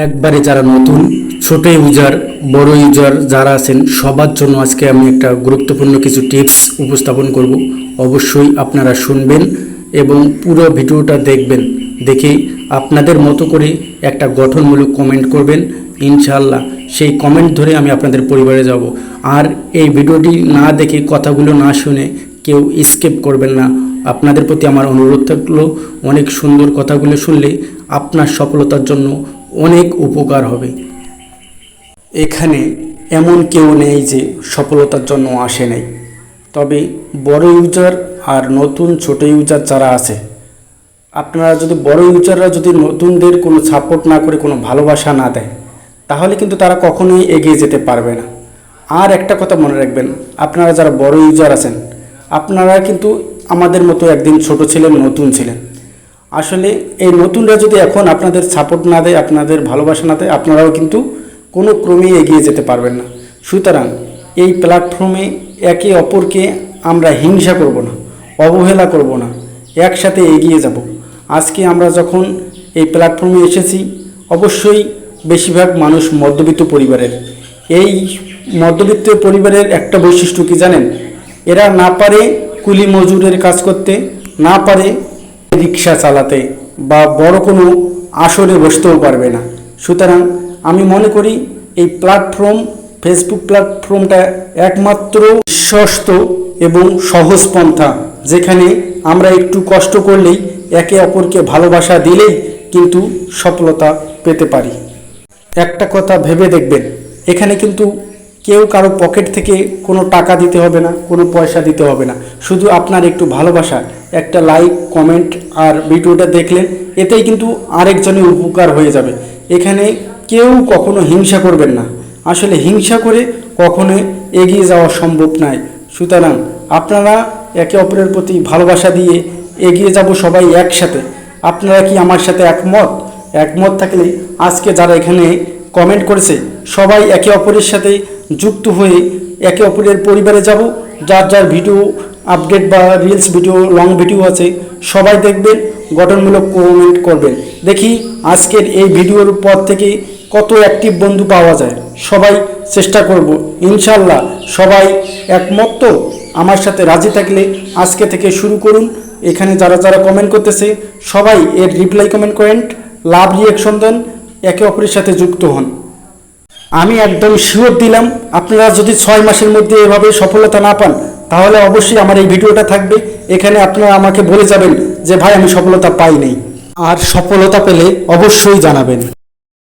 একবারে যারা নতুন, ছোট ইউজার, বড় ইউজার যারা আছেন সবার জন্য আজকে আমি একটা গুরুত্বপূর্ণ কিছু টিপস উপস্থাপন করব। অবশ্যই আপনারা শুনবেন এবং পুরো ভিডিওটা দেখবেন, দেখে আপনাদের মতো করে একটা গঠনমূলক কমেন্ট করবেন। ইনশাআল্লাহ সেই কমেন্ট ধরে আমি আপনাদের পরিবারে যাব। আর এই ভিডিওটি না দেখে, কথাগুলো না শুনে কেউ স্কিপ করবেন না। আপনাদের প্রতি আমার অনুরোধ থাকলো, অনেক সুন্দর কথাগুলো শুনলে আপনার সফলতার জন্য অনেক উপকার হবে। এখানে এমন কেউ নেই যে সফলতার জন্য আসে নাই, তবে বড় ইউজার আর নতুন ছোট ইউজার যারা আছে, আপনারা যদি বড় ইউজাররা যদি নতুনদের কোনো সাপোর্ট না করে, কোনো ভালোবাসা না দেয়, তাহলে কিন্তু তারা কখনোই এগিয়ে যেতে পারবে না। আর একটা কথা মনে রাখবেন, আপনারা যারা বড় ইউজার আছেন, আপনারা কিন্তু আমাদের মতো একদিন ছোট ছিলেন, নতুন ছিলেন। আসলে এই নতুনরা যদি এখন আপনাদের সাপোর্ট না দেয়, আপনাদের ভালোবাসা না দেয়, আপনারাও কিন্তু কোনো ক্রমেই এগিয়ে যেতে পারবেন না। সুতরাং এই প্ল্যাটফর্মে একে অপরকে আমরা হিংসা করব না, অবহেলা করব না, একসাথে এগিয়ে যাব। আজকে আমরা যখন এই প্ল্যাটফর্মে এসেছি, অবশ্যই বেশিরভাগ মানুষ মধ্যবিত্ত পরিবারের। এই মধ্যবিত্ত পরিবারের একটা বৈশিষ্ট্য কি জানেন? এরা না পারে কুলি মজুরের কাজ করতে, না পারে রিক্সা চালাতে, বা বড় কোনো আসরে বসতেও পারবে না। সুতরাং আমি মনে করি এই প্ল্যাটফর্ম, ফেসবুক প্ল্যাটফর্মটা একমাত্র বিশ্বস্ত এবং সহজ পন্থা, যেখানে আমরা একটু কষ্ট করলেই, একে অপরকে ভালোবাসা দিলেই কিন্তু সফলতা পেতে পারি। একটা কথা ভেবে দেখবেন, এখানে কিন্তু কেউ কারো পকেট থেকে কোনো টাকা দিতে হবে না, কোনো পয়সা দিতে হবে না। শুধু আপনার একটু ভালোবাসা, একটা লাইক, কমেন্ট আর ভিডিওটা দেখলেন, এতেই কিন্তু আরেকজনের উপকার হয়ে যাবে। এখানে কেউ কখনো হিংসা করবেন না। আসলে হিংসা করে কখনো এগিয়ে যাওয়া সম্ভব নয়। সুতরাং আপনারা একে অপরের প্রতি ভালোবাসা দিয়ে এগিয়ে যাব সবাই একসাথে। আপনারা কি আমার সাথে একমত? একমত থাকলে আজকে যারা এখানে কমেন্ট করেছে, সবাই একে অপরের সাথে যুক্ত হয়ে একে অপরের পরিবারে যাব। যার যার ভিডিও আপডেট বা রিলস ভিডিও, লং ভিডিও আছে, সবাই দেখবেন, গঠনমূলক কমেন্ট করবেন। দেখি আজকের এই ভিডিওর পর থেকে কত অ্যাক্টিভ বন্ধু পাওয়া যায়। সবাই চেষ্টা করব, ইনশাল্লাহ। সবাই একমত তো? আমার সাথে রাজি থাকলে আজকে থেকে শুরু করুন। এখানে যারা যারা কমেন্ট করতেছে, সবাই এর রিপ্লাই কমেন্ট করেন, লাভ রিয়াকশন দেন, একে অপরের সাথে যুক্ত হন। আমি একদম শিওর দিলাম, আপনারা যদি 6 মাসের মধ্যে এভাবে সফলতা না পান, তাহলে অবশ্যই আমার এই ভিডিওটা থাকবে। এখানে আপনারা আমাকে বলে যাবেন যে ভাই আমি সফলতা পাই নাই, আর সফলতা পেলে অবশ্যই জানাবেন।